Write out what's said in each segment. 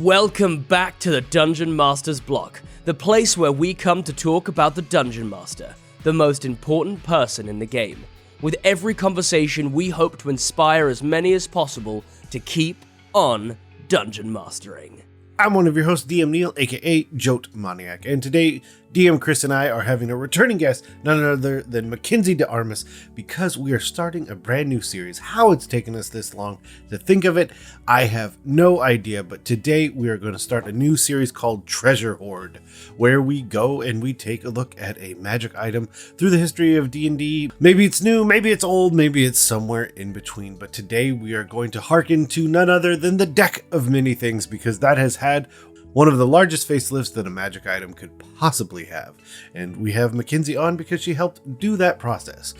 Welcome back to the Dungeon Master's Block, the place where we come to talk about the Dungeon Master, the most important person in the game. With every conversation, we hope to inspire as many as possible to keep on Dungeon Mastering. I'm one of your hosts, DM Neal, aka Jote Maniac, and today DM Chris and I are having a returning guest, none other than Makenzie De Armas, because we are starting a brand new series. How it's taken us this long to think of it, I have no idea, but today we are going to start a new series called Treasure Hoard, where we go and we take a look at a magic item through the history of D&D. Maybe it's new, maybe it's old, maybe it's somewhere in between, but today we are going to hearken to none other than the Deck of Many Things, because that has had one of the largest facelifts that a magic item could possibly have. And we have Makenzie on because she helped do that process.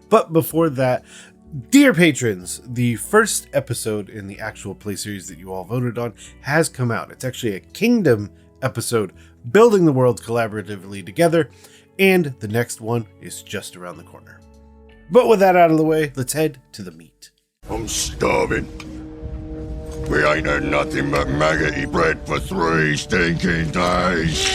But before that, dear patrons, the first episode in the actual play series that you all voted on has come out. It's actually a Kingdom episode, building the worlds collaboratively together, and the next one is just around the corner. But with that out of the way, let's head to the meat. I'm starving. We ain't had nothing but maggoty bread for 3 stinking days.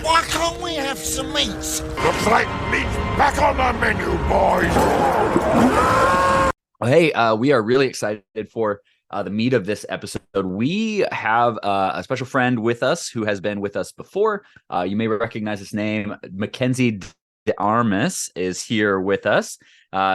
Why can't we have some meats? Looks like meat's back on the menu, boys. Hey, we are really excited for the meat of this episode. We have a special friend with us who has been with us before. You may recognize his name. Makenzie De Armas is here with us.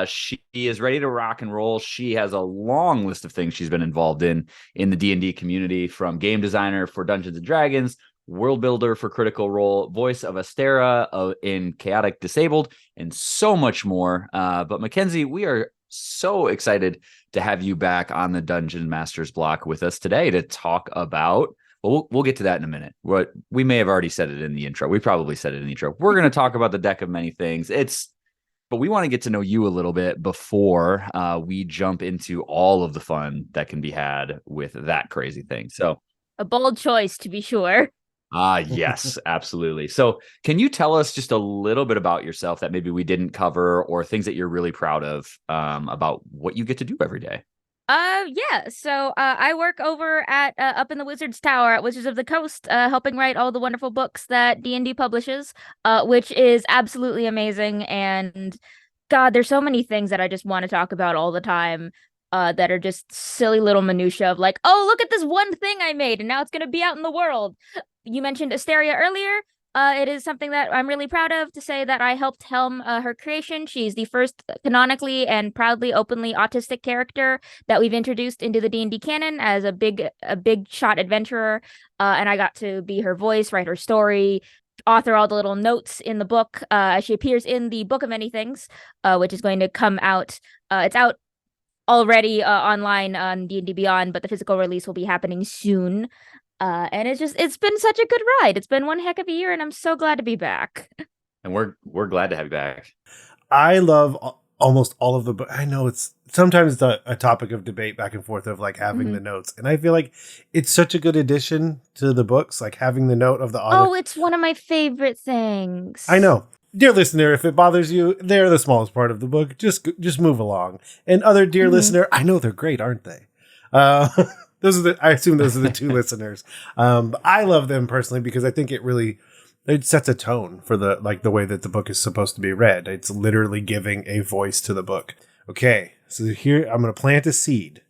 She is ready to rock and roll. She has a long list of things she's been involved in the D&D community, from game designer for Dungeons & Dragons, world builder for Critical Role, voice of Astera in Chaotic Disabled, and so much more. But Makenzie, we are so excited to have you back on the Dungeon Master's Block with us today to talk about, well, we'll get to that in a minute. What we may have already said it in the intro. We probably said it in the intro. We're going to talk about the Deck of Many Things. But we want to get to know you a little bit before we jump into all of the fun that can be had with that crazy thing. So, a bold choice, to be sure. Yes, absolutely. So can you tell us just a little bit about yourself that maybe we didn't cover, or things that you're really proud of about what you get to do every day? Yeah. So I work over at up in the Wizard's Tower at Wizards of the Coast, helping write all the wonderful books that D&D publishes, which is absolutely amazing. And God, there's so many things that I just want to talk about all the time, that are just silly little minutia of like, oh, look at this one thing I made, and now it's going to be out in the world. You mentioned Asteria earlier. It is something that I'm really proud of to say that I helped helm her creation. She's the first canonically and proudly openly autistic character that we've introduced into the D&D canon as a big shot adventurer. And I got to be her voice, write her story, author all the little notes in the book. She appears in the Book of Many Things, which is going to come out. It's out already online on D&D Beyond, but the physical release will be happening soon. And it's been such a good ride. It's been one heck of a year, and I'm so glad to be back. And we're glad to have you back. I love almost all of the books. I know sometimes it's a topic of debate back and forth of like having the notes. And I feel like it's such a good addition to the books, like having the note of the author. Oh, it's one of my favorite things. I know. Dear listener, if it bothers you, they're the smallest part of the book. Just move along. And other dear listener, I know they're great, aren't they? I assume those are the two listeners. I love them personally because I think it sets a tone for the way that the book is supposed to be read. It's literally giving a voice to the book. Okay, so here I'm going to plant a seed,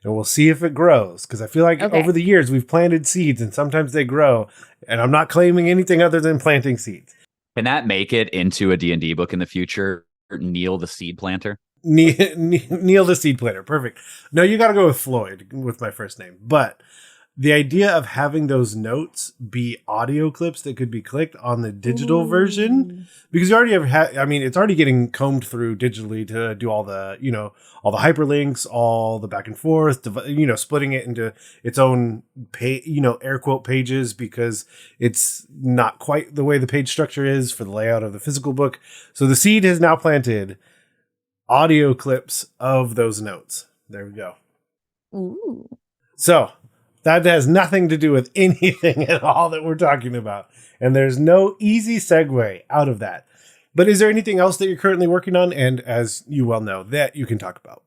and we'll see if it grows. Because I feel like over the years we've planted seeds, and sometimes they grow. And I'm not claiming anything other than planting seeds. Can that make it into a D&D book in the future? Neal the Seed Planter? Neal the Seed Planter. Perfect. No, you got to go with Floyd with my first name. But the idea of having those notes be audio clips that could be clicked on the digital version, because you already it's already getting combed through digitally to do all the hyperlinks, all the back and forth, splitting it into its own air quote pages, because it's not quite the way the page structure is for the layout of the physical book. So the seed has now planted audio clips of those notes. There we go. Ooh. So that has nothing to do with anything at all that we're talking about. And there's no easy segue out of that. But is there anything else that you're currently working on? And as you well know, that you can talk about?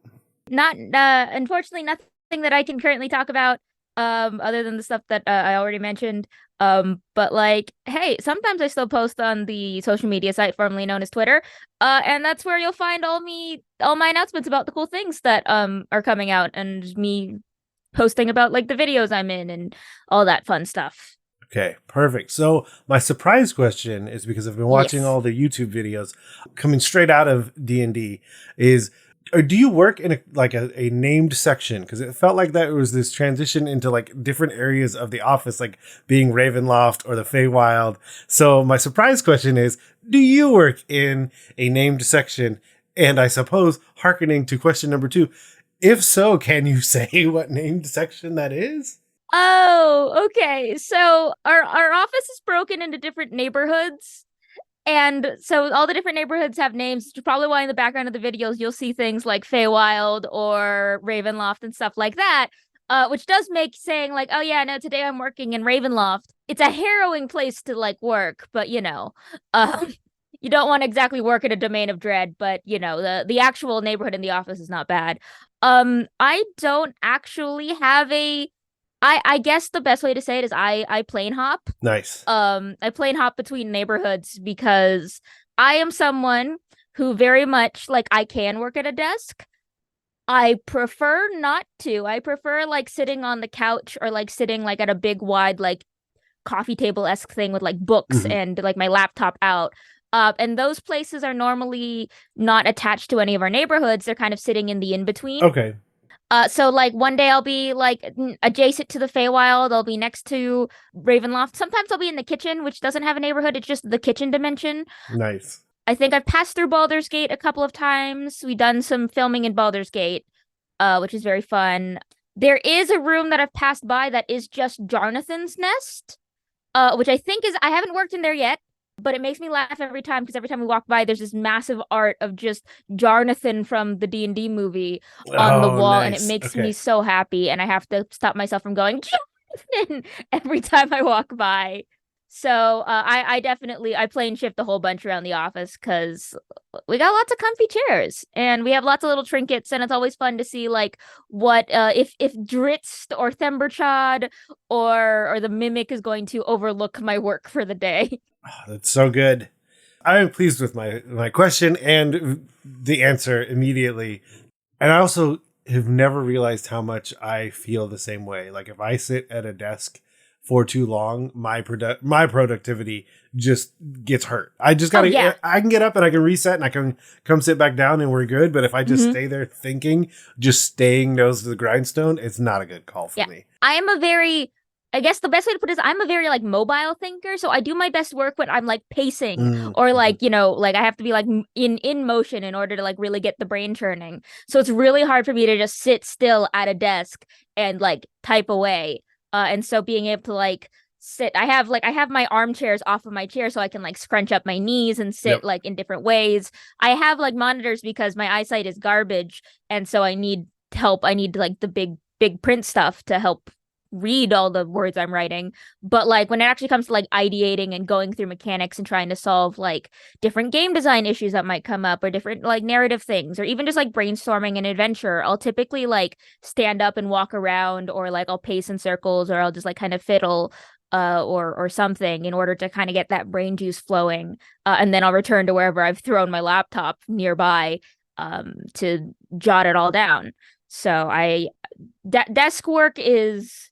Unfortunately, nothing that I can currently talk about. other than the stuff that I already mentioned. But like, hey, sometimes I still post on the social media site formerly known as Twitter. And that's where you'll find all my announcements about the cool things that are coming out and me posting about like the videos I'm in and all that fun stuff. Okay, perfect. So my surprise question is, because I've been watching Yes. all the YouTube videos coming straight out of D&D, is or do you work in a named section? Because it felt like that it was this transition into like different areas of the office, like being Ravenloft or the Feywild. So my surprise question is, do you work in a named section? And I suppose, hearkening to question number 2, if so, can you say what named section that is? Oh, okay. So our office is broken into different neighborhoods. And so all the different neighborhoods have names, which is probably why in the background of the videos you'll see things like Feywild or Ravenloft and stuff like that. Which does make saying like, oh yeah, no, today I'm working in Ravenloft. It's a harrowing place to like work, but you don't want to exactly work in a domain of dread, but the actual neighborhood in the office is not bad. I don't actually have I guess the best way to say it is I plane hop. Nice. I plane hop between neighborhoods because I am someone who very much like I can work at a desk. I prefer not to. I prefer like sitting on the couch or like sitting like at a big wide like coffee table-esque thing with like books and like my laptop out. And those places are normally not attached to any of our neighborhoods. They're kind of sitting in the in-between. Okay. So like one day I'll be like adjacent to the Feywild. I'll be next to Ravenloft. Sometimes I'll be in the kitchen, which doesn't have a neighborhood. It's just the kitchen dimension. Nice. I think I've passed through Baldur's Gate a couple of times. We've done some filming in Baldur's Gate, which is very fun. There is a room that I've passed by that is just Jonathan's Nest, which I think is I haven't worked in there yet. But it makes me laugh every time because every time we walk by, there's this massive art of just Jonathan from the D&D movie on the wall, and it makes me so happy. And I have to stop myself from going Jonathan every time I walk by. So I definitely I plane shift a whole bunch around the office because we got lots of comfy chairs and we have lots of little trinkets, and it's always fun to see like what if Dritz or Themberchad or the Mimic is going to overlook my work for the day. Oh, that's so good. I'm pleased with my question and the answer immediately. And I also have never realized how much I feel the same way. Like if I sit at a desk for too long, my productivity just gets hurt. I just gotta, I can get up and I can reset and I can come sit back down and we're good. But if I just stay there thinking, just staying nose to the grindstone, it's not a good call for me. I guess the best way to put it is I'm a very like mobile thinker. So I do my best work when I'm like pacing or like, like I have to be like in motion in order to like really get the brain churning. So it's really hard for me to just sit still at a desk and like type away. And so being able to like sit, I have my armchairs off of my chair so I can like scrunch up my knees and sit like in different ways. I have like monitors because my eyesight is garbage. And so I need help. I need like the big print stuff to help read all the words I'm writing. But like when it actually comes to like ideating and going through mechanics and trying to solve like different game design issues that might come up or different like narrative things or even just like brainstorming an adventure, I'll typically like stand up and walk around or like I'll pace in circles or I'll just like kind of fiddle or something in order to kind of get that brain juice flowing. And then I'll return to wherever I've thrown my laptop nearby to jot it all down. So desk work is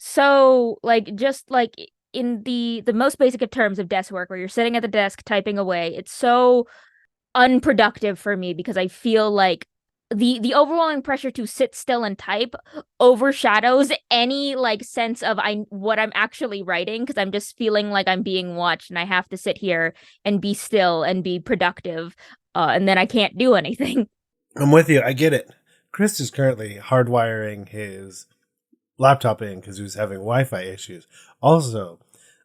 so like just like in the most basic of terms of desk work where you're sitting at the desk typing away, it's so unproductive for me because I feel like the overwhelming pressure to sit still and type overshadows any like sense of what I'm actually writing because I'm just feeling like I'm being watched and I have to sit here and be still and be productive and then I can't do anything. I'm with you. I get it. Chris is currently hardwiring his laptop in because he was having Wi-Fi issues. Also,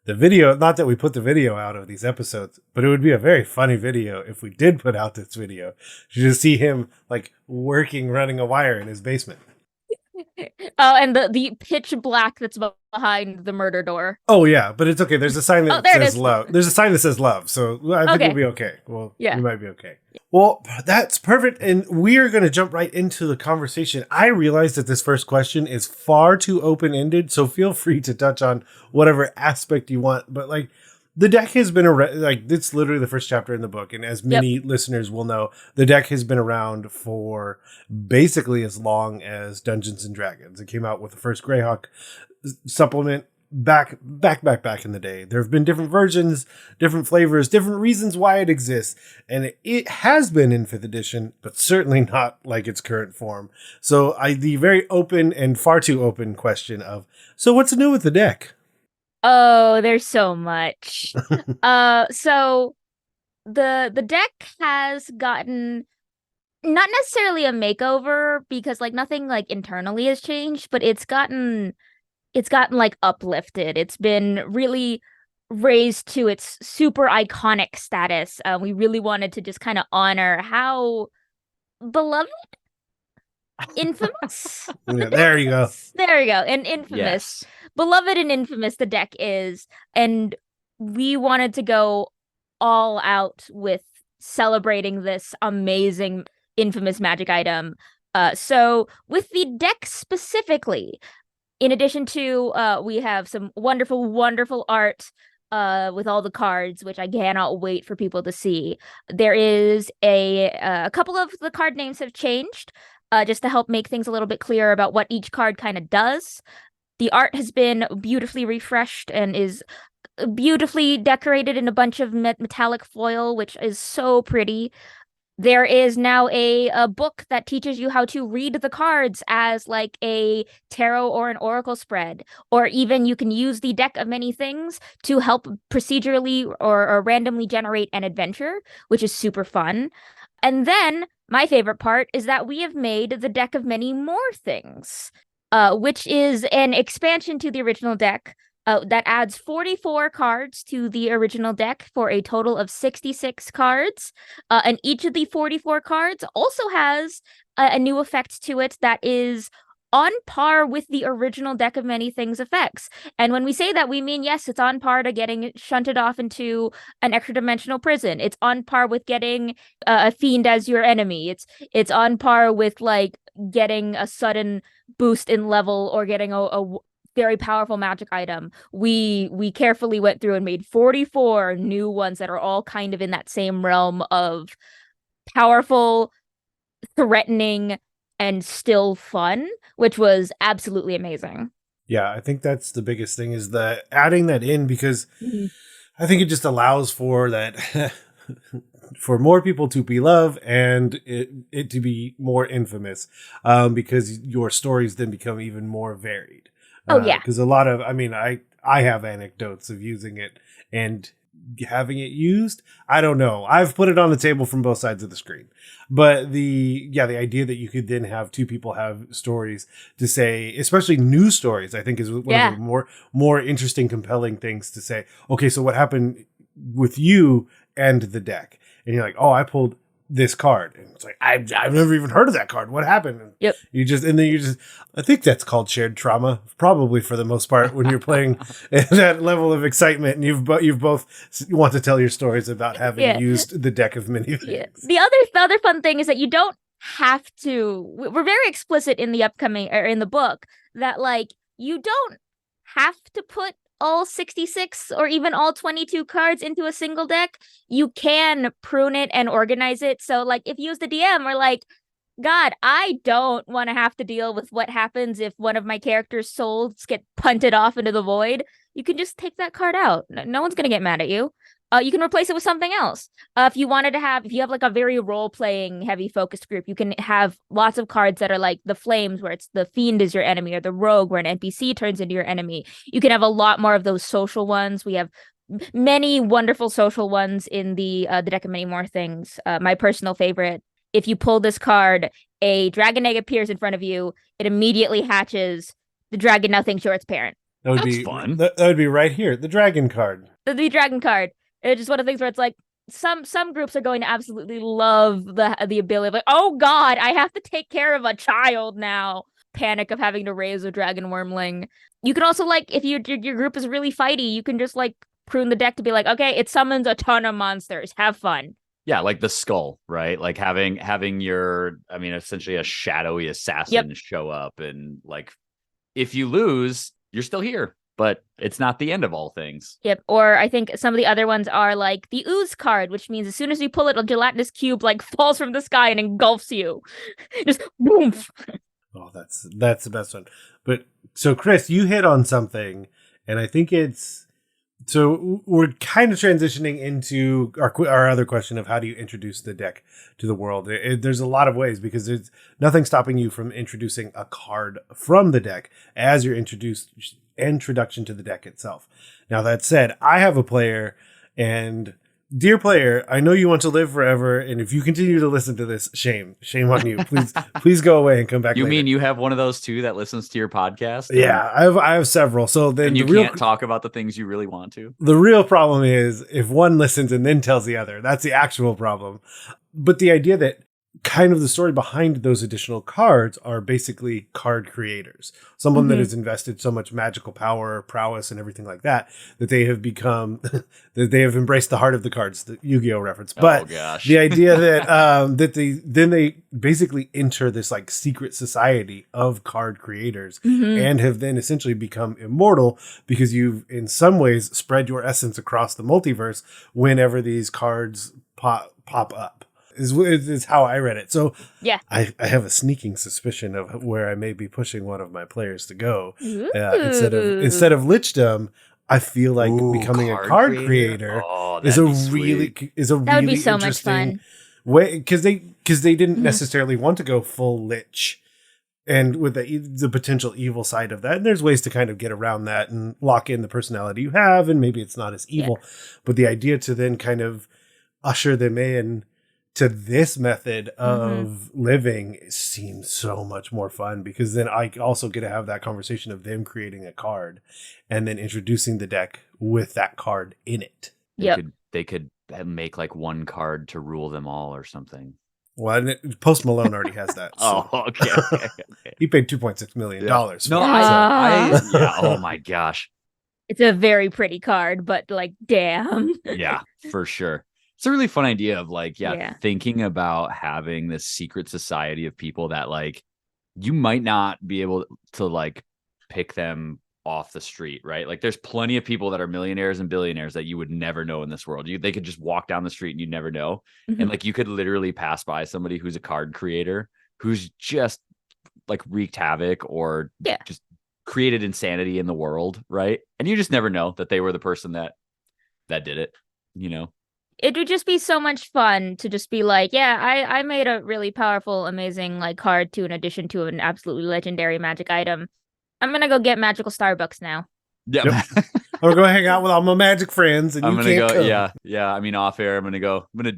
the video, not that we put the video out of these episodes, but it would be a very funny video if we did put out this video. You just see him like running a wire in his basement. Oh, and the pitch black that's behind the murder door. Oh yeah, but it's okay. There's a sign that there it says is. love. There's a sign that says love, so I think Okay. we'll be okay. Well, Yeah. we might be okay. Well, that's perfect, and we are going to jump right into the conversation. I realize that this first question is far too open-ended, so feel free to touch on whatever aspect you want. But like, the deck has been around, like, it's literally the first chapter in the book, and as many listeners will know, the deck has been around for basically as long as Dungeons and Dragons. It came out with the first Greyhawk supplement back in the day. There have been different versions, different flavors, different reasons why it exists, and it has been in 5th edition, but certainly not like its current form. So the very open and far too open question of, so what's new with the deck? Oh, there's so much. So the deck has gotten not necessarily a makeover because like nothing like internally has changed, but it's gotten like uplifted. It's been really raised to its super iconic status. We really wanted to just kind of honor how beloved, infamous. Yeah, there you go. There you go. And infamous. Yes. Beloved and infamous the deck is, and we wanted to go all out with celebrating this amazing infamous magic item. So with the deck specifically, in addition to we have some wonderful art with all the cards, which I cannot wait for people to see. There is a couple of the card names have changed just to help make things a little bit clearer about what each card kind of does. The art has been beautifully refreshed and is beautifully decorated in a bunch of metallic foil, which is so pretty. There is now a book that teaches you how to read the cards as like a tarot or an oracle spread, or even you can use the deck of many things to help procedurally or randomly generate an adventure, which is super fun. And then my favorite part is that we have made the deck of many more things, which is an expansion to the original deck. That adds 44 cards to the original deck for a total of 66 cards. And each of the 44 cards also has a new effect to it that is on par with the original deck of many things effects. And when we say that, we mean, yes, it's on par to getting shunted off into an extra dimensional prison. It's on par with getting a fiend as your enemy. It's on par with like getting a sudden boost in level or getting a very powerful magic item. We carefully went through and made 44 new ones that are all kind of in that same realm of powerful, threatening, and still fun, which was absolutely amazing. Yeah, I think that's the biggest thing is the adding that in, because I think it just allows for that for more people to be loved and it to be more infamous, because your stories then become even more varied. Oh yeah, because a lot of, I mean, I have anecdotes of using it and having it used. I don't know. I've put it on the table from both sides of the screen, but the idea that you could then have two people have stories to say, especially new stories, I think is one of the more interesting, compelling things to say. Okay, so what happened with you and the deck? And you're like, oh, I pulled this card, and it's like I've never even heard of that card. What happened? And yep. I think that's called shared trauma, probably for the most part, when you're playing at that level of excitement, and you've both want to tell your stories about having used the deck of many things. Yeah. The other fun thing is that you don't have to. We're very explicit in the upcoming or in the book that like you don't have to put all 66 or even all 22 cards into a single deck. You can prune it and organize it. So like if you as the DM are like, God, I don't want to have to deal with what happens if one of my character's souls get punted off into the void, you can just take that card out. No one's going to get mad at you. You can replace it with something else. If you have like a very role-playing heavy focused group, you can have lots of cards that are like the flames, where it's the fiend is your enemy, or the rogue, where an NPC turns into your enemy. You can have a lot more of those social ones. We have many wonderful social ones in the deck of many more things. My personal favorite, if you pull this card, a dragon egg appears in front of you. It immediately hatches. The dragon now thinks you're its parent. That's fun. That would be right here. The dragon card. The dragon card. It's just one of the things where it's like some groups are going to absolutely love the ability of like, oh God, I have to take care of a child now. panic of having to raise a dragon wormling. You can also like if your group is really fighty, you can just like prune the deck to be like, okay, it summons a ton of monsters. Have fun. Yeah, like the skull, right? Like having your, I mean, essentially a shadowy assassin show up, and like if you lose, you're still here, but it's not the end of all things. Yep. Or I think some of the other ones are like the ooze card, which means as soon as you pull it, a gelatinous cube like falls from the sky and engulfs you. Just boom. Oh, that's the best one. But so Chris, you hit on something, and I think it's so we're kind of transitioning into our other question of how do you introduce the deck to the world. There's a lot of ways, because there's nothing stopping you from introducing a card from the deck as your introduction to the deck itself. Now, that said, I have a player, and dear player, I know you want to live forever, and if you continue to listen to this, shame on you. Please go away and come back. You later. mean you have one of those too that listens to your podcast? Yeah, I have several. So then you can't talk about the things you really want to. The real problem is if one listens and then tells the other. That's the actual problem. But the idea that kind of the story behind those additional cards are basically card creators. Someone that has invested so much magical power, prowess, and everything like that they have become, that they have embraced the heart of the cards, the Yu-Gi-Oh reference. But the idea that they basically enter this like secret society of card creators and have then essentially become immortal because you've in some ways spread your essence across the multiverse whenever these cards pop up. Is how I read it. So yeah, I have a sneaking suspicion of where I may be pushing one of my players to go. Instead of Lichdom, I feel like becoming a card creator is a really that would be so much fun way, because they didn't necessarily want to go full Lich, and with the potential evil side of that, and there's ways to kind of get around that and lock in the personality you have, and maybe it's not as evil, but the idea to then kind of usher them in to this method of living seems so much more fun, because then I also get to have that conversation of them creating a card and then introducing the deck with that card in it. They could make like one card to rule them all or something. Well, Post Malone already has that. So. Okay. He paid $2.6 million. No, oh my gosh. It's a very pretty card, but like, damn. Yeah, for sure. It's a really fun idea of like, thinking about having this secret society of people that like you might not be able to like pick them off the street, right? Like there's plenty of people that are millionaires and billionaires that you would never know in this world. They could just walk down the street and you'd never know. And like you could literally pass by somebody who's a card creator who's just like wreaked havoc or just created insanity in the world, right? And you just never know that they were the person that did it, you know? It would just be so much fun to just be like, I made a really powerful, amazing like card to an addition to an absolutely legendary magic item. I'm gonna go get magical Starbucks now. Yeah, or go hang out with all my magic friends, and I'm gonna go. Come. Yeah. I mean, off air, I'm gonna.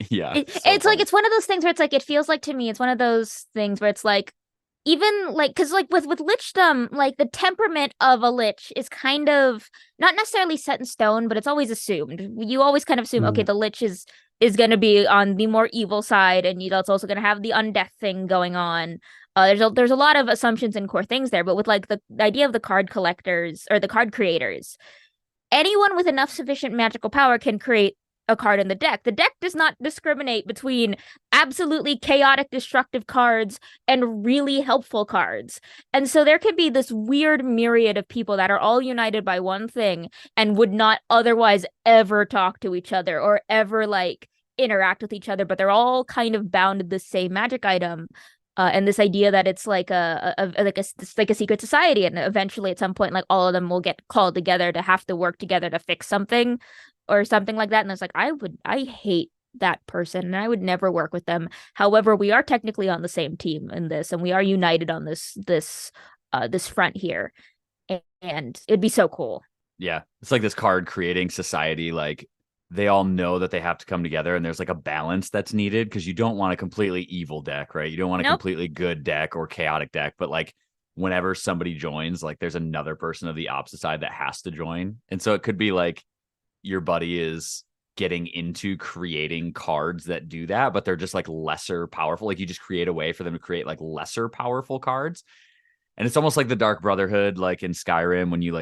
It's like it's one of those things where it's like it feels like to me, it's one of those things where it's like. Even like because like with Lichdom, like the temperament of a Lich is kind of not necessarily set in stone, but it's always assumed. You always kind of assume, okay, the Lich is going to be on the more evil side, and that's also going to have the undeath thing going on. There's a lot of assumptions and core things there, but with like the idea of the card collectors or the card creators, anyone with enough sufficient magical power can create a card in the deck. The deck does not discriminate between absolutely chaotic, destructive cards and really helpful cards. And so there could be this weird myriad of people that are all united by one thing and would not otherwise ever talk to each other or ever like interact with each other, but they're all kind of bound to the same magic item. And this idea that it's like a secret society, and eventually at some point, like all of them will get called together to have to work together to fix something or something like that. And it's like, I hate that person and I would never work with them. However, we are technically on the same team in this, and we are united on this front here, and it'd be so cool. Yeah, it's like this card creating society, like they all know that they have to come together, and there's like a balance that's needed because you don't want a completely evil deck, right? You don't want a completely good deck or chaotic deck, but like whenever somebody joins, like there's another person of the opposite side that has to join. And so it could be like your buddy is getting into creating cards that do that, but they're just like lesser powerful. Like you just create a way for them to create like lesser powerful cards. And it's almost like the Dark Brotherhood, like in Skyrim, when you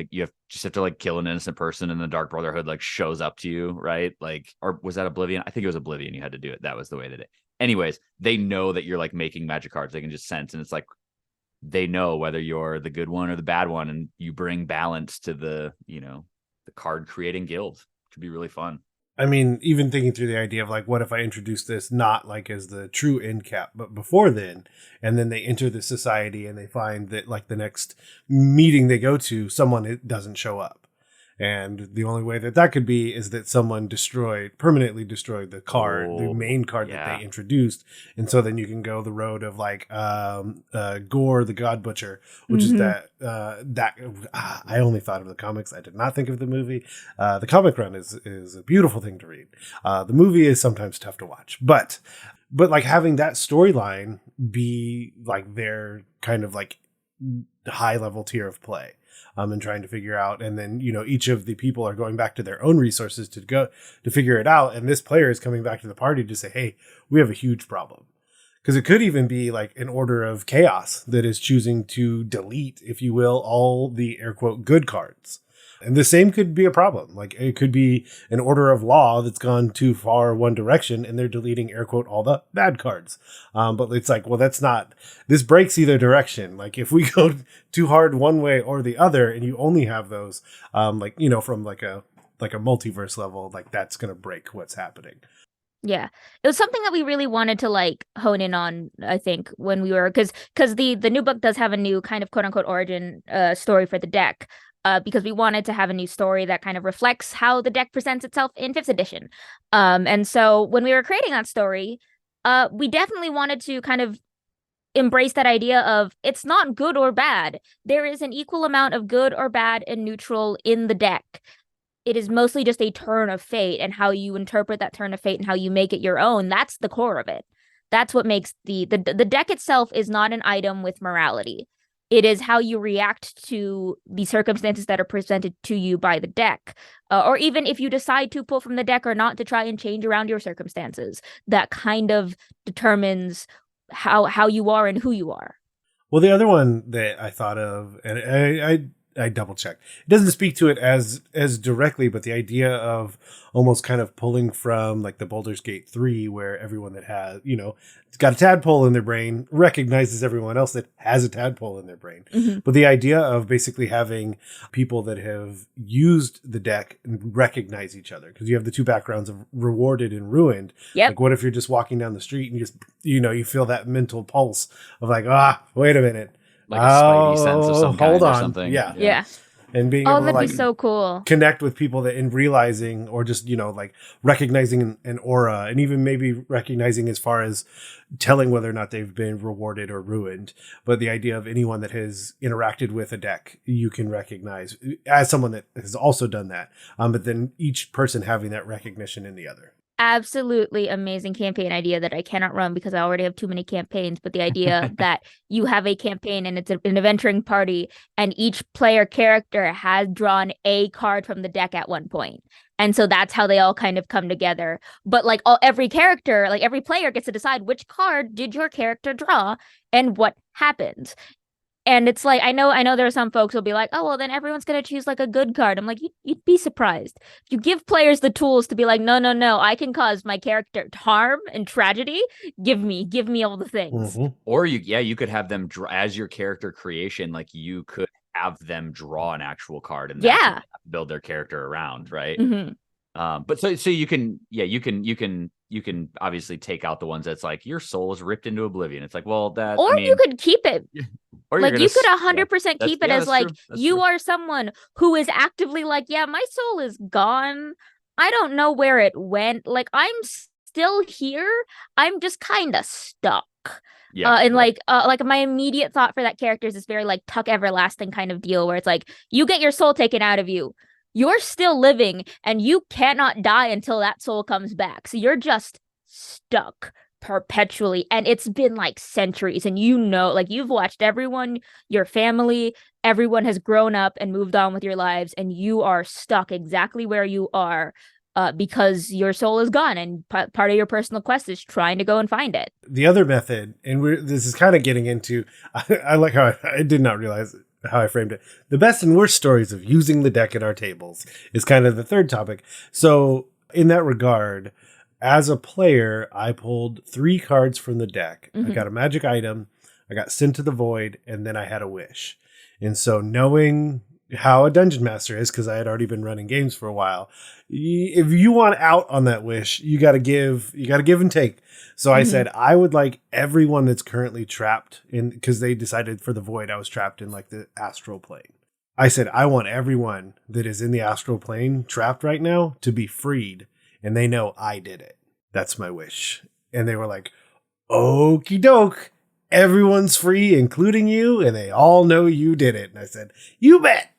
just have to like kill an innocent person, and the Dark Brotherhood like shows up to you, right? Like, or was that Oblivion? I think it was Oblivion. You had to do it. That was the way that it. Anyways, they know that you're like making magic cards. They can just sense, and it's like they know whether you're the good one or the bad one, and you bring balance to the the card creating guild. It could be really fun. I mean, even thinking through the idea of like, what if I introduce this not like as the true end cap, but before then, and then they enter the society and they find that like the next meeting they go to, someone doesn't show up. And the only way that could be is that someone permanently destroyed the card, the main card that they introduced. And so then you can go the road of like Gore the God Butcher, which is I only thought of the comics. I did not think of the movie. The comic run is a beautiful thing to read. The movie is sometimes tough to watch, but like having that storyline be like their kind of like high level tier of play. And trying to figure out, and then each of the people are going back to their own resources to figure it out, and this player is coming back to the party to say, hey, we have a huge problem. Because it could even be like an order of chaos that is choosing to delete, if you will, all the air quote good cards. And the same could be a problem. Like it could be an order of law that's gone too far one direction and they're deleting air quote all the bad cards. But it's like, well, this breaks either direction. Like if we go too hard one way or the other and you only have those, from like a multiverse level, like that's going to break what's happening. Yeah, it was something that we really wanted to like hone in on, I think, when we were because the new book does have a new kind of quote unquote origin story for the deck. Because we wanted to have a new story that kind of reflects how the deck presents itself in 5th edition. And so when we were creating that story, we definitely wanted to kind of embrace that idea of it's not good or bad. There is an equal amount of good or bad and neutral in the deck. It is mostly just a turn of fate, and how you interpret that turn of fate and how you make it your own. That's the core of it. That's what makes the deck itself is not an item with morality. It is how you react to the circumstances that are presented to you by the deck. Or even if you decide to pull from the deck or not to try and change around your circumstances, that kind of determines how you are and who you are. Well, the other one that I thought of, and I double checked, it doesn't speak to it as directly, but the idea of almost kind of pulling from like the Baldur's Gate 3, where everyone that has, it's got a tadpole in their brain recognizes everyone else that has a tadpole in their brain. Mm-hmm. But the idea of basically having people that have used the deck recognize each other, because you have the two backgrounds of rewarded and ruined. Yep. Like what if you're just walking down the street and you just, you feel that mental pulse of like, wait a minute. Like a spidey sense of some kind or something. Yeah. And being able to that'd like be so cool. Connect with people that in realizing, or just, like recognizing an aura, and even maybe recognizing as far as telling whether or not they've been rewarded or ruined. But the idea of anyone that has interacted with a deck, you can recognize as someone that has also done that. But then each person having that recognition in the other. Absolutely amazing campaign idea that I cannot run because I already have too many campaigns. But the idea that you have a campaign and it's an adventuring party, and each player character has drawn a card from the deck at one point. And so that's how they all kind of come together. But like every character, like every player gets to decide which card did your character draw and what happened. And it's like, I know there are some folks who'll be like, oh, well, then everyone's going to choose like a good card. I'm like, you'd be surprised. If you give players the tools to be like, no, I can cause my character harm and tragedy. Give me all the things. Mm-hmm. Or you could have them draw as your character creation. Like you could have them draw an actual card and build their character around. Right. Mm-hmm. But so you can obviously take out the ones that's like your soul is ripped into oblivion. It's like, well, you could keep it. Or like you could 100% keep it as like you true. Are someone who is actively like, yeah, my soul is gone. I don't know where it went. Like I'm still here. I'm just kind of stuck. Yeah. And like my immediate thought for that character is this very like Tuck Everlasting kind of deal where it's like you get your soul taken out of you. You're still living and you cannot die until that soul comes back. So you're just stuck perpetually, and it's been like centuries, and like you've watched everyone, your family, everyone has grown up and moved on with your lives, and you are stuck exactly where you are because your soul is gone, and part of your personal quest is trying to go and find it. The other method, and this is kind of getting into, I like how I did not realize how I framed it. The best and worst stories of using the deck at our tables is kind of the third topic. So in that regard, as a player, I pulled 3 cards from the deck. I got a magic item, I got Sent to the Void, and then I had a wish. And so knowing how a dungeon master is, because I had already been running games for a while, if you want out on that wish, you got to give and take. So I said, I would like everyone that's currently trapped in, because they decided for the void, I was trapped in like the astral plane. I said, I want everyone that is in the astral plane trapped right now to be freed. And they know I did it. That's my wish. And they were like, okie doke. Everyone's free, including you. And they all know you did it. And I said, you bet.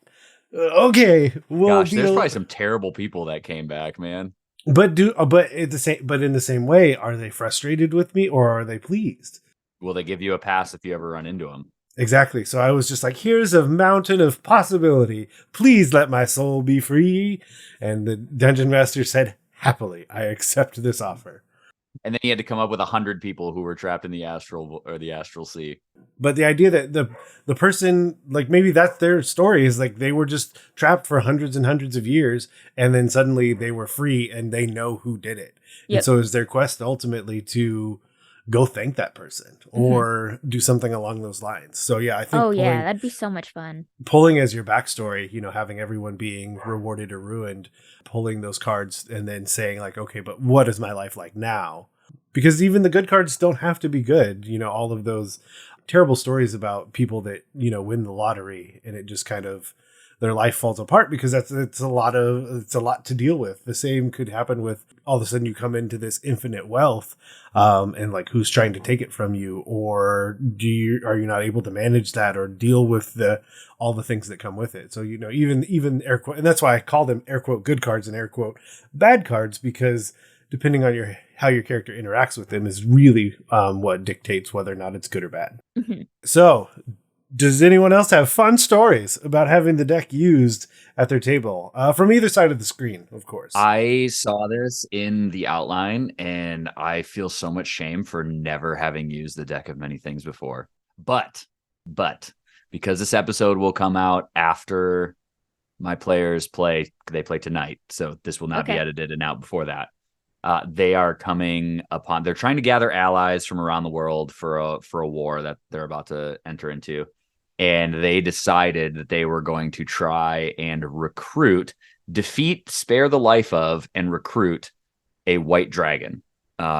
Okay. We'll Gosh, there's probably some terrible people that came back, man. But in the same way, are they frustrated with me or are they pleased? Will they give you a pass if you ever run into them? Exactly. So I was just like, here's a mountain of possibility. Please let my soul be free. And the dungeon master said, happily, I accept this offer. And then he had to come up with 100 people who were trapped in the astral sea. But the idea that the person, like, maybe that's their story, is like they were just trapped for hundreds and hundreds of years, and then suddenly they were free and they know who did it. Yep. And so is their quest ultimately to go thank that person or do something along those lines. So yeah, I think that'd be so much fun. Pulling as your backstory, having everyone being rewarded or ruined, pulling those cards and then saying like, okay, but what is my life like now? Because even the good cards don't have to be good. All of those terrible stories about people that, win the lottery and it just kind of, their life falls apart because it's a lot to deal with. The same could happen with all of a sudden you come into this infinite wealth, and like who's trying to take it from you, or are you not able to manage that or deal with all the things that come with it? So even air quote, and that's why I call them air quote good cards and air quote bad cards, because depending on how your character interacts with them is really what dictates whether or not it's good or bad. Mm-hmm. So, does anyone else have fun stories about having the deck used at their table? From either side of the screen, of course. I saw this in the outline, and I feel so much shame for never having used the deck of many things before. But, because this episode will come out after my players play tonight, so this will not be edited and out before that. They are they're trying to gather allies from around the world for a war that they're about to enter into. And they decided that they were going to try and spare the life of, and recruit a white dragon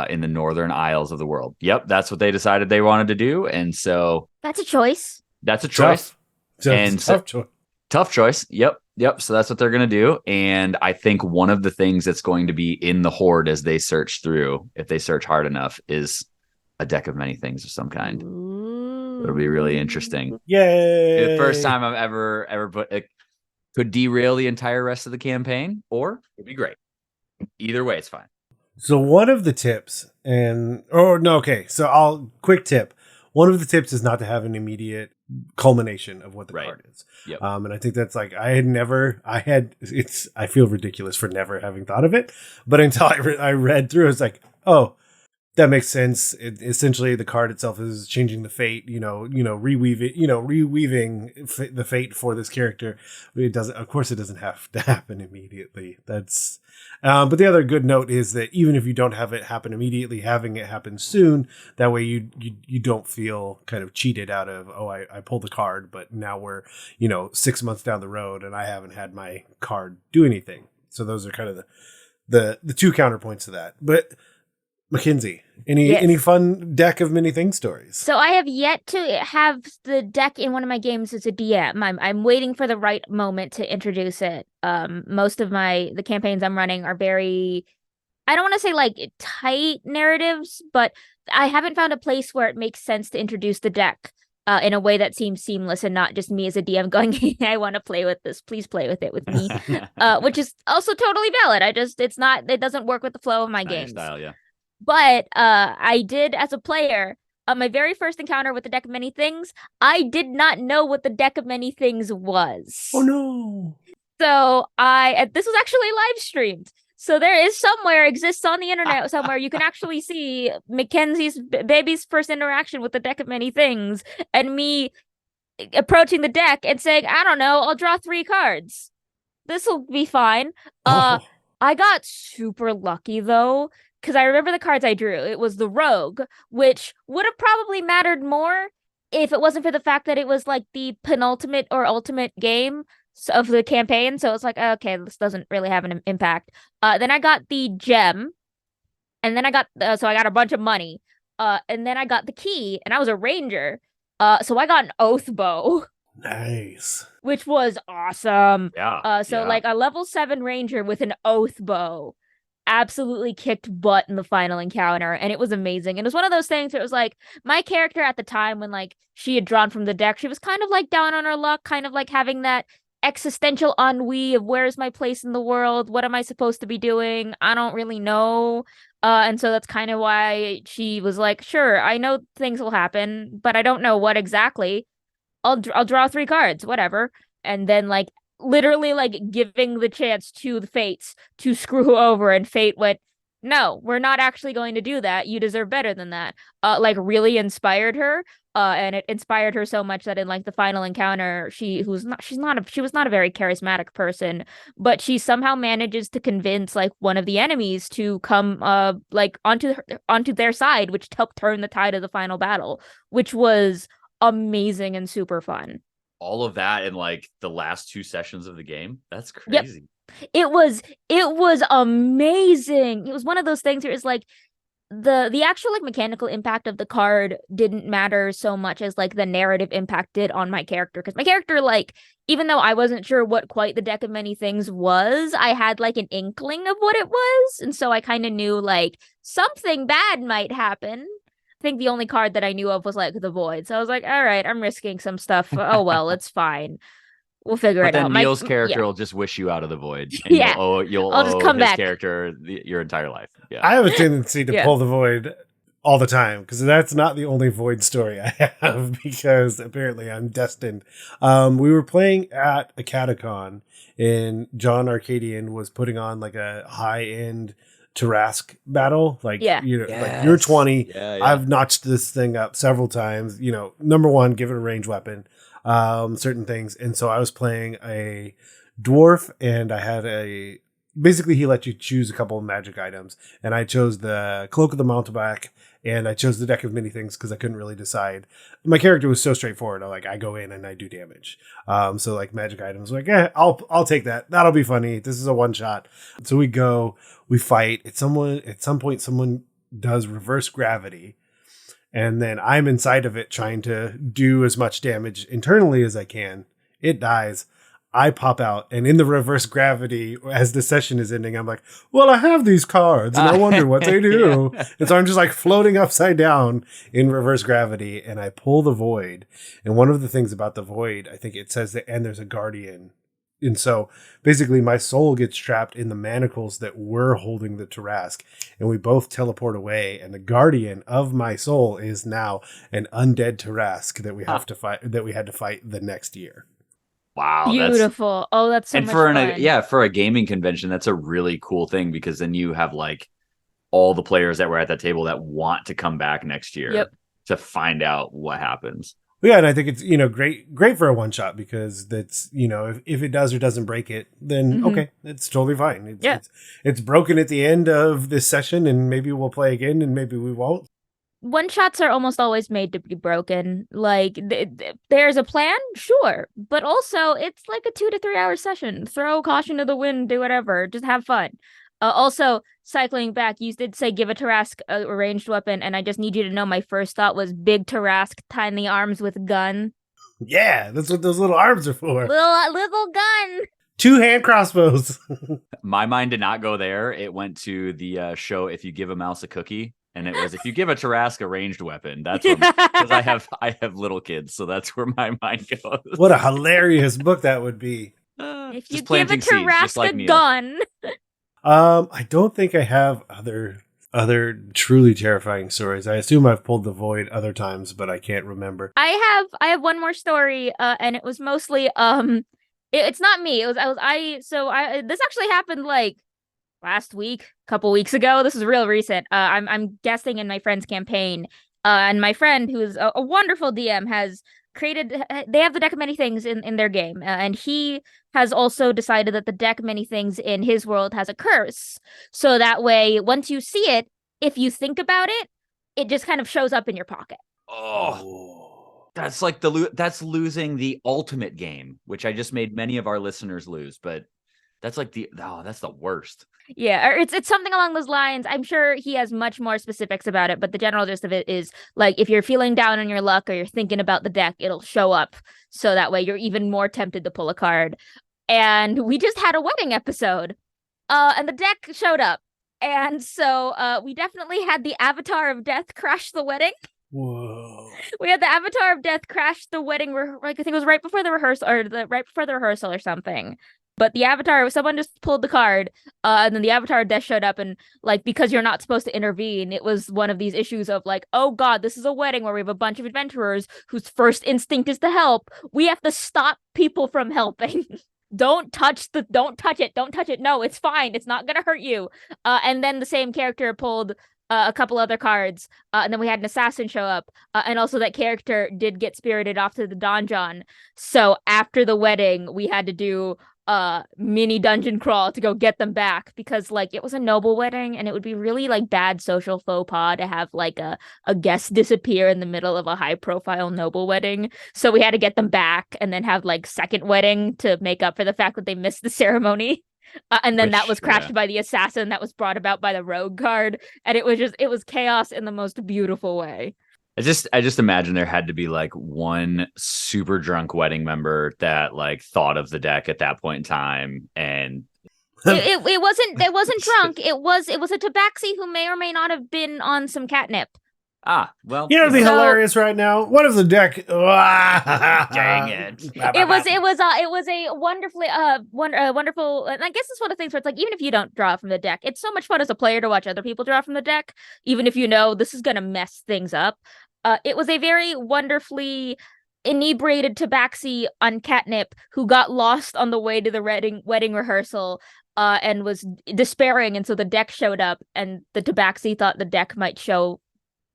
in the northern isles of the world. Yep, that's what they decided they wanted to do. And so that's a choice. Tough choice. Tough choice. Yep. So that's what they're going to do. And I think one of the things that's going to be in the Hoard as they search through, if they search hard enough, is a deck of many things of some kind. It'll be really interesting. Yay! The first time I've ever put it. Could derail the entire rest of the campaign, or it'd be great. Either way, it's fine. So one of the tips, quick tip. One of the tips is not to have an immediate culmination of what the card is. Yep. And I think that's like, I feel ridiculous for never having thought of it, but until I read through, it's like, oh, that makes sense. Essentially, the card itself is changing the fate, reweaving the fate for this character. It doesn't, of course, it doesn't have to happen immediately. That's, but the other good note is that even if you don't have it happen immediately, having it happen soon, that way you don't feel kind of cheated out of, I pulled the card, but now we're, 6 months down the road and I haven't had my card do anything. So those are kind of the two counterpoints to that. But Makenzie, any fun deck of many things stories? So I have yet to have the deck in one of my games as a DM. I'm waiting for the right moment to introduce it. Most of the campaigns I'm running are very, I don't want to say like tight narratives, but I haven't found a place where it makes sense to introduce the deck in a way that seems seamless and not just me as a DM going, hey, I want to play with this. Please play with it with me, which is also totally valid. It doesn't work with the flow of my games. Style, yeah. But I did, as a player, my very first encounter with the deck of many things, I did not know what the deck of many things was. Oh no! So this was actually live streamed. So there is exists on the internet somewhere, you can actually see Mackenzie's baby's first interaction with the deck of many things, and me approaching the deck and saying, I don't know, I'll draw 3 cards. This will be fine. Oh. I got super lucky though, because I remember the cards I drew. It was the Rogue, which would have probably mattered more if it wasn't for the fact that it was like the penultimate or ultimate game of the campaign. So it's like, okay, this doesn't really have an impact. Then I got the gem, and then I got so I got a bunch of money. And then I got the key, and I was a ranger. So I got an oath bow, Nice. which was awesome. Yeah. So yeah. like a level 7 ranger with an oath bow absolutely kicked butt in the final encounter, and it was amazing. And it was one of those things where it was like my character at the time, when like she had drawn from the deck, she was kind of like down on her luck, kind of like having that existential ennui of where's my place in the world, what am I supposed to be doing, I don't really know. And so that's kind of why she was like, sure, I know things will happen, but I don't know what exactly. I'll draw 3 cards, whatever. And then like literally like giving the chance to the fates to screw over, and fate went, no, we're not actually going to do that. You deserve better than that. Like really inspired her. And it inspired her so much that in like the final encounter, she was not a very charismatic person, but she somehow manages to convince like one of the enemies to come like onto their side, which helped turn the tide of the final battle, which was amazing and super fun. All of that in like the last 2 sessions of the game. That's crazy. It was amazing. It was one of those things where it's like the actual like mechanical impact of the card didn't matter so much as like the narrative impact did on my character, because my character, like, even though I wasn't sure what quite the deck of many things was, I had like an inkling of what it was, and so I kind of knew like something bad might happen. I think the only card that I knew of was like the Void, so I was like, all right, I'm risking some stuff. Oh well, it's fine. We'll figure it But out. then Neal's character will just wish you out of the void. And Yeah. you'll I'll just owe come his back. character your entire life. Yeah. I have a tendency to Yeah. pull the void all the time, because that's not the only void story I have, because apparently I'm destined. We were playing at a catacon, and John Arcadian was putting on like a high-end Tarask battle. Like, Yeah. you know, like Yes. you're 20. Yeah. I've notched this thing up several times. You know, number one, give it a ranged weapon, certain things. And so I was playing a dwarf, and I had basically he let you choose a couple of magic items, and I chose the Cloak of the Mountebank, and I chose the deck of many things because I couldn't really decide. My character was so straightforward. I go in and I do damage. So like magic items, like, I'll take that. That'll be funny. This is a one shot. So we fight. At some point, someone does reverse gravity, and then I'm inside of it trying to do as much damage internally as I can. It dies. I pop out, and in the reverse gravity, as the session is ending, I'm like, well, I have these cards, and I wonder what they do. Yeah. And so I'm just like floating upside down in reverse gravity, and I pull the void. And one of the things about the void, I think it says that, and there's a guardian. And so basically my soul gets trapped in the manacles that were holding the Tarask, and we both teleport away. And the guardian of my soul is now an undead Tarask that we have to fight, that we had to fight the next year. Wow. Beautiful. That's so and much for fun. for a gaming convention, that's a really cool thing, because then you have like all the players that were at that table that want to come back next year Yep. to find out what happens. Yeah, and I think it's, great for a one shot, because that's, if it does or doesn't break it, then Mhm. okay, it's totally fine. Yeah. It's broken at the end of this session, and maybe we'll play again, and maybe we won't. One shots are almost always made to be broken. Like there's a plan, sure, but also it's like a 2 to 3 hour session. Throw caution to the wind, do whatever, just have fun. Also, cycling back, you did say give a Tarask a ranged weapon, and I just need you to know my first thought was big Tarask, tiny arms with gun. Yeah, that's what those little arms are for. Little gun. 2 hand crossbows. My mind did not go there. It went to the show If You Give a Mouse a Cookie. And it was, if you give a Tarask a ranged weapon, that's what, because I have little kids, so that's where my mind goes. What a hilarious book that would be. If Just you give a planting seeds, just Tarask like a Neal. gun. I don't think I have other truly terrifying stories. I assume I've pulled the void other times, but I can't remember. I have one more story, and it was mostly it's not me. It was this actually happened like last week, a couple weeks ago. This is real recent. I'm guessing in my friend's campaign, and my friend, who's a wonderful DM, has created. They have the deck of many things in their game, and he has also decided that the deck of many things in his world has a curse. So that way, once you see it, if you think about it, it just kind of shows up in your pocket. Oh, that's like that's losing the ultimate game, which I just made many of our listeners lose. But that's like that's the worst. Yeah, or it's something along those lines. I'm sure he has much more specifics about it, but the general gist of it is like if you're feeling down on your luck or you're thinking about the deck, it'll show up. So that way you're even more tempted to pull a card. And we just had a wedding episode, and the deck showed up. And so we definitely had the Avatar of Death crash the wedding. Whoa. We had the Avatar of Death crash the wedding, like I think it was right before the rehearsal or something. But the Avatar, someone just pulled the card, and then the Avatar of Death showed up, and like because you're not supposed to intervene, it was one of these issues of like, oh god, this is a wedding where we have a bunch of adventurers whose first instinct is to help. We have to stop people from helping. Don't touch it. Don't touch it. No, it's fine. It's not gonna hurt you. And then the same character pulled a couple other cards, and then we had an assassin show up, and also that character did get spirited off to the donjon. So after the wedding, we had to do mini dungeon crawl to go get them back because like it was a noble wedding and it would be really like bad social faux pas to have like a guest disappear in the middle of a high profile noble wedding. So we had to get them back and then have like second wedding to make up for the fact that they missed the ceremony. And then that was crashed by the assassin that was brought about by the rogue card. And it was chaos in the most beautiful way. I just imagine there had to be like one super drunk wedding member that like thought of the deck at that point in time, and it wasn't drunk. It was a tabaxi who may or may not have been on some catnip. Well, You know what'd be hilarious right now? What if the deck? Dang it! It was a wonderfully wonderful. And I guess it's one of the things where it's like even if you don't draw from the deck, it's so much fun as a player to watch other people draw from the deck, even if you know this is gonna mess things up. It was a very wonderfully inebriated tabaxi on catnip who got lost on the way to the wedding rehearsal. And was despairing, and so the deck showed up, and the tabaxi thought the deck might show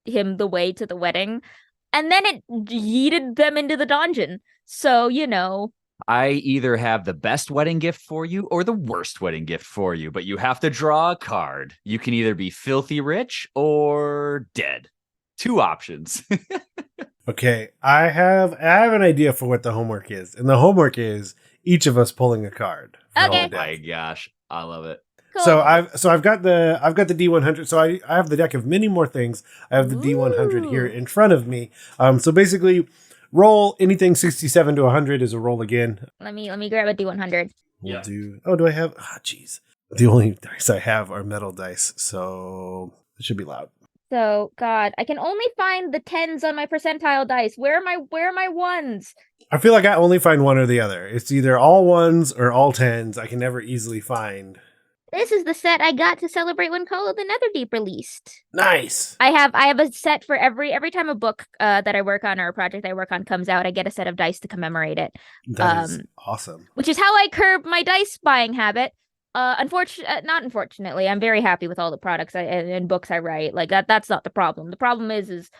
him the way to the wedding, and then it yeeted them into the dungeon. So I either have the best wedding gift for you or the worst wedding gift for you, but you have to draw a card. You can either be filthy rich or dead. 2 options. Okay, I have an idea for what the homework is, and the homework is each of us pulling a card. Okay. Oh my gosh, I love it. Cool. So I've got the D100. So I have the deck of many more things. I have the D100 here in front of me. So basically, roll anything 67 to 100 is a roll again. Let me grab a D100. We'll do. Oh, do I have? Jeez. The only dice I have are metal dice, so it should be loud. So God, I can only find the 10s on my percentile dice. Where are my ones? I feel like I only find one or the other. It's either all 1s or all 10s. I can never easily find. This is the set I got to celebrate when Call of the Netherdeep released. Nice. I have a set for every time a book that I work on or a project I work on comes out. I get a set of dice to commemorate it. That is awesome. Which is how I curb my dice buying habit. Not unfortunately, I'm very happy with all the products and books I write. Like that's not the problem. The problem is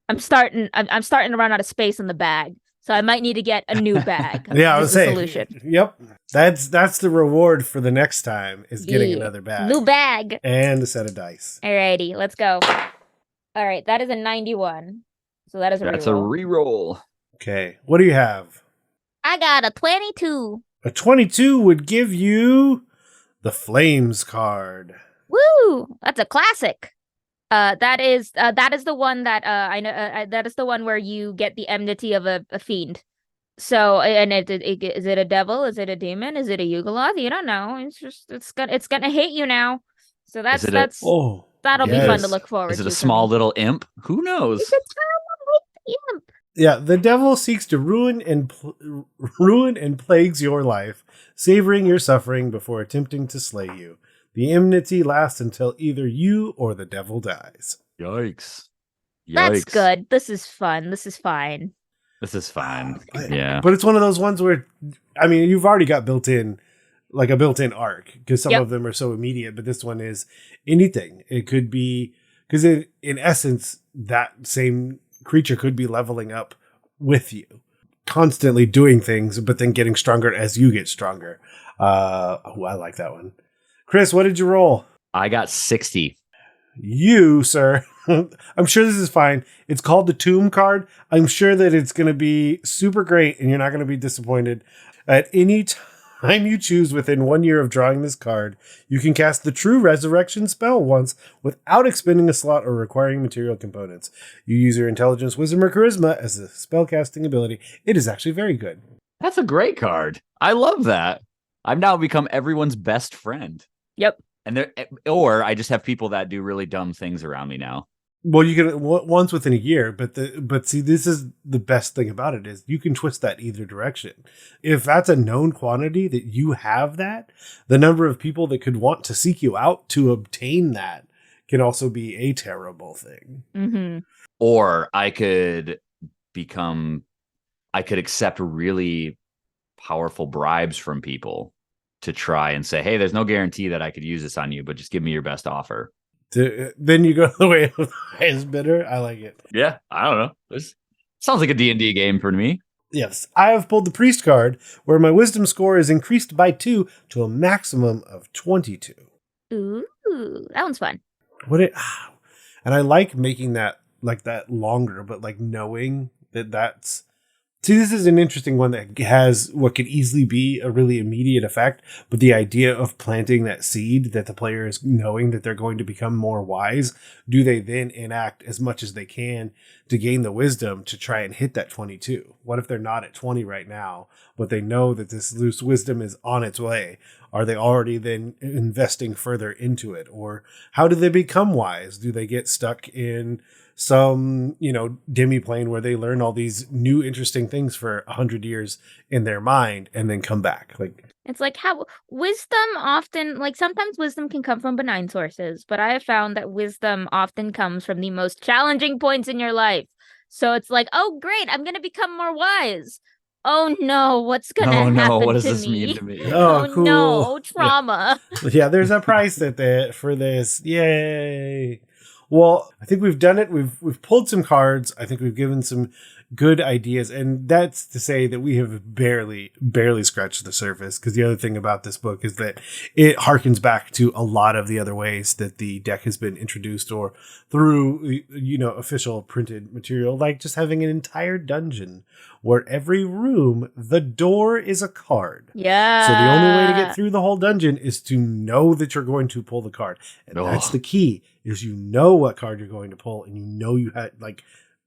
I'm starting to run out of space in the bag. So I might need to get a new bag. Yeah, I was saying. Solution. Yep, that's the reward for the next time is getting another bag, new bag, and a set of dice. Alrighty, let's go. All right, that is a 91. So that's a reroll. Okay, what do you have? I got a 22. A 22 would give you the Flames card. Woo! That's a classic. That is the one that I know. That is the one where you get the enmity of a fiend. So, and is it a devil? Is it a demon? Is it a Yugoloth? You don't know. It's gonna hate you now. So that'll be fun to look forward to. Is it a small little imp? Who knows? It's a tiny imp. Yeah, the devil seeks to ruin and plagues your life, savoring your suffering before attempting to slay you. The enmity lasts until either you or the devil dies. Yikes. That's good. This is fun. This is fine. This is fine. Yeah. But it's one of those ones where, I mean, you've already got built in like a built-in arc, because some Yep. of them are so immediate, but this one is anything. It could be, because in essence, that same creature could be leveling up with you, constantly doing things, but then getting stronger as you get stronger. I like that one. Chris, what did you roll? I got 60. You, sir. I'm sure this is fine. It's called the Tomb card. I'm sure that it's going to be super great and you're not going to be disappointed. At any time you choose within 1 year of drawing this card, you can cast the True Resurrection spell once without expending a slot or requiring material components. You use your intelligence, wisdom, or charisma as a spellcasting ability. It is actually very good. That's a great card. I love that. I've now become everyone's best friend. Yep. And or I just have people that do really dumb things around me now. Well, you can once within a year, but see, this is the best thing about it is you can twist that either direction. If that's a known quantity that you have that, the number of people that could want to seek you out to obtain that can also be a terrible thing. Mm-hmm. Or I could accept really powerful bribes from people to try and say, hey, there's no guarantee that I could use this on you, but just give me your best offer. Then you go the way of the highest bidder. I like it. Yeah, I don't know. This sounds like a D&D game for me. Yes, I have pulled the priest card where my wisdom score is increased by 2 to a maximum of 22. Ooh, that one's fun. And I like making that like that longer, but like knowing that's. See, this is an interesting one that has what could easily be a really immediate effect, but the idea of planting that seed that the player is knowing that they're going to become more wise, do they then enact as much as they can to gain the wisdom to try and hit that 22? What if they're not at 20 right now, but they know that this loose wisdom is on its way? Are they already then investing further into it? Or how do they become wise? Do they get stuck in some, demi-plane where they learn all these new interesting things for 100 years in their mind and then come back? Like, It's like how wisdom often, like sometimes wisdom can come from benign sources, but I have found that wisdom often comes from the most challenging points in your life. So it's like, oh, great, I'm going to become more wise. Oh no, what's going to happen what does to this me? mean to me? oh, cool. No, trauma. Yeah, there's a price for this. Yay. Well, I think we've done it. We've pulled some cards. I think we've given some good ideas, and that's to say that we have barely scratched the surface, because the other thing about this book is that it harkens back to a lot of the other ways that the deck has been introduced or through, official printed material, like just having an entire dungeon where every room, the door is a card. Yeah. So the only way to get through the whole dungeon is to know that you're going to pull the card. And that's the key, is you know what card you're going to pull, and you had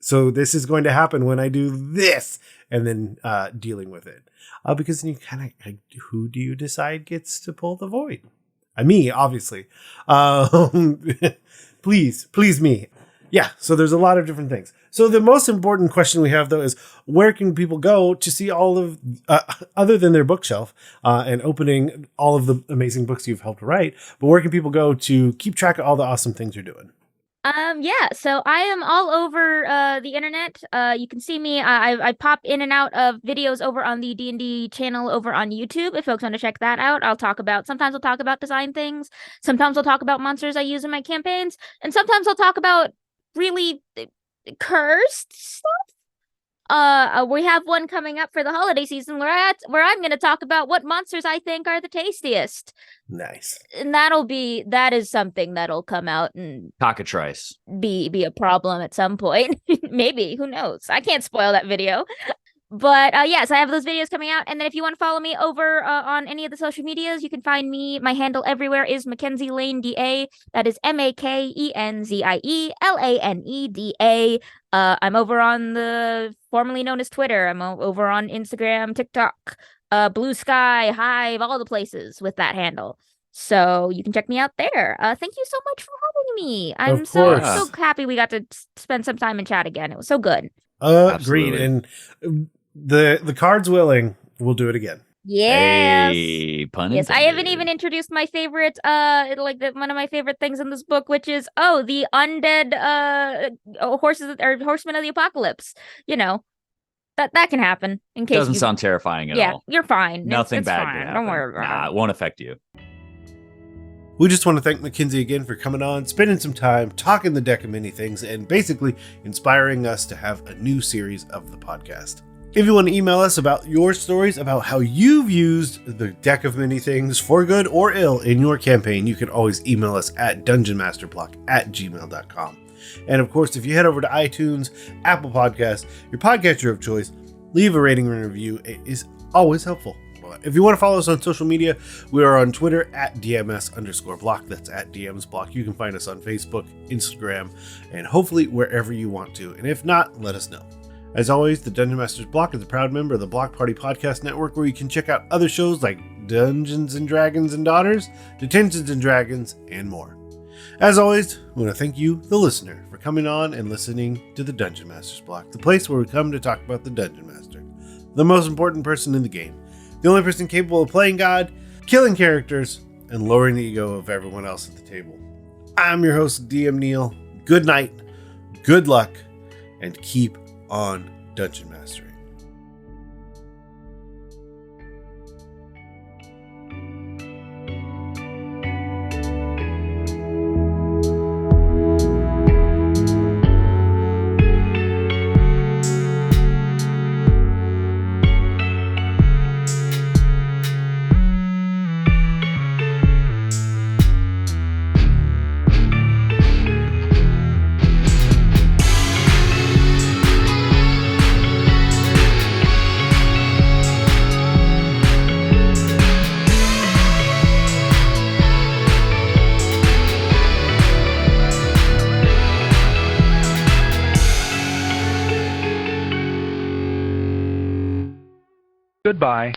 so this is going to happen when I do this, and then dealing with it. Because then you kind of, who do you decide gets to pull the void? Me, obviously. Please me. Yeah, so there's a lot of different things. So the most important question we have, though, is where can people go to see all of, other than their bookshelf and opening all of the amazing books you've helped write, but where can people go to keep track of all the awesome things you're doing? Yeah, so I am all over the internet. You can see me. I pop in and out of videos over on the D&D channel over on YouTube. If folks want to check that out, sometimes I'll talk about design things. Sometimes I'll talk about monsters I use in my campaigns. And sometimes I'll talk about really cursed stuff. We have one coming up for the holiday season where I'm going to talk about what monsters I think are the tastiest. Nice. And that is something that'll come out and Cockatrice. be a problem at some point. Maybe, who knows? I can't spoil that video. But yes, I have those videos coming out. And then if you want to follow me over on any of the social medias, you can find me. My handle everywhere is Makenzie Lane DA. That is MakenziELaneda. I'm over on the formerly known as Twitter. I'm over on Instagram, TikTok, Blue Sky, Hive, all the places with that handle. So you can check me out there. Thank you so much for having me. I'm so happy we got to spend some time and chat again. It was so good. Agreed. And the cards willing, we'll do it again. Yes. Hey, pun yes, I intended. haven't even introduced my favorite, one of my favorite things in this book, which is the undead horses or horsemen of the apocalypse. That can happen. In case Doesn't sound terrifying at all. You're fine. Nothing it's bad fine. could happen. Don't worry about Nah, it. it won't affect you. We just want to thank Makenzie again for coming on, spending some time talking the deck of many things, and basically inspiring us to have a new series of the podcast. If you want to email us about your stories about how you've used the deck of many things for good or ill in your campaign, you can always email us at dungeonmasterblock@gmail.com. And of course, if you head over to iTunes, Apple Podcasts, your podcatcher of choice, leave a rating and review. It is always helpful. If you want to follow us on social media, we are on Twitter at DMS_block. That's at DMsBlock. You can find us on Facebook, Instagram, and hopefully wherever you want to. And if not, let us know. As always, the Dungeon Masters Block is a proud member of the Block Party Podcast Network, where you can check out other shows like Dungeons and Dragons and Daughters, Detentions and Dragons, and more. As always, we want to thank you, the listener, for coming on and listening to the Dungeon Masters Block, the place where we come to talk about the Dungeon Master, the most important person in the game. The only person capable of playing God, killing characters, and lowering the ego of everyone else at the table. I'm your host, DM Neal. Good night, good luck, and keep on Dungeon Mastering. Goodbye.